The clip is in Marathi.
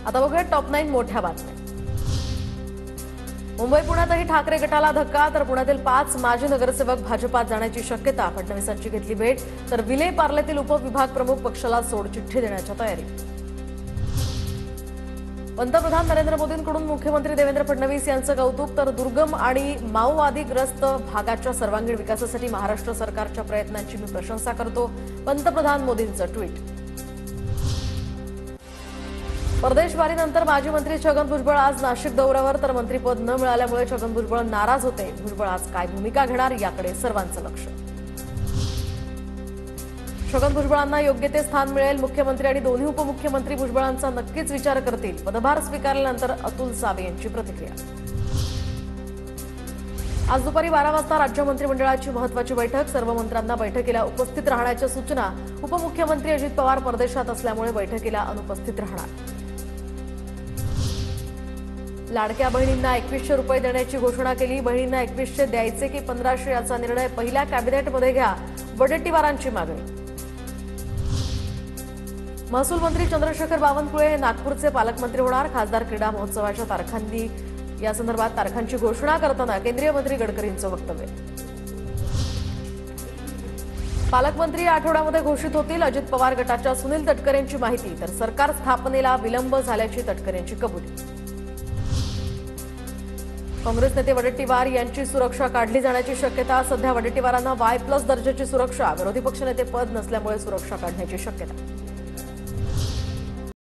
आता बघूया टॉप 9 मोठ्या बातम्या। मुंबई पुण्यातही ठाकरे गटाला धक्का, तर पुण्यातील 5 माजी नगरसेवक भाजपात जाण्याची शक्यता। फडणवीसांची घेतली भेट, तर विले पार्लेतील उपविभाग प्रमुख पक्षाला सोडचिठ्ठी देण्याच्या तयारी। पंतप्रधान नरेंद्र मोदींकडून मुख्यमंत्री देवेंद्र फडणवीस यांचं कौतुक, तर दुर्गम आणि माओवादीग्रस्त भागाच्या सर्वांगीण विकासासाठी महाराष्ट्र सरकारच्या प्रयत्नांची मी प्रशंसा करतो, पंतप्रधान मोदींचं ट्विट। परदेशवारीनंतर माजी मंत्री छगन भुजबळ आज नाशिक दौऱ्यावर, तर मंत्रीपद न मिळाल्यामुळे छगन भुजबळ नाराज होते। भुजबळ आज काय भूमिका घेणार याकडे सर्वांचं लक्ष। छगन भुजबळांना योग्य ते स्थान मिळेल, मुख्यमंत्री आणि दोन्ही उपमुख्यमंत्री भुजबळांचा नक्कीच विचार करतील, पदभार स्वीकारल्यानंतर अतुल सावे यांची प्रतिक्रिया। आज दुपारी 12 वाजता राज्य मंत्रिमंडळाची महत्त्वाची बैठक, सर्व मंत्र्यांना बैठकीला उपस्थित राहण्याच्या सूचना। उपमुख्यमंत्री अजित पवार परदेशात असल्यामुळे बैठकीला अनुपस्थित राहणार। लाडक्या बहिणींना 2100 रुपये देण्याची घोषणा केली। बहिणींना 2100 द्यायचे की 1500 याचा निर्णय पहिल्या कॅबिनेटमध्ये घ्या, वडेट्टीवारांची मागणी। महसूल मंत्री चंद्रशेखर बावनकुळे हे नागपूरचे पालकमंत्री होणार। खासदार क्रीडा महोत्सवाच्या तारखांनी या संदर्भात तारखांची घोषणा करताना केंद्रीय मंत्री गडकरींचं वक्तव्य। पालकमंत्री या आठवड्यामध्ये घोषित होतील, अजित पवार गटाच्या सुनील तटकरेंची माहिती, तर सरकार स्थापनेला विलंब झाल्याची तटकरेंची कबुली। काँग्रेस नेते वडेट्टीवार यांची सुरक्षा काढली जाण्याची शक्यता, सध्या वडेट्टीवारांना Y+ दर्जाची सुरक्षा, विरोधी पक्षनेते पद नसल्यामुळे सुरक्षा काढण्याची शक्यता।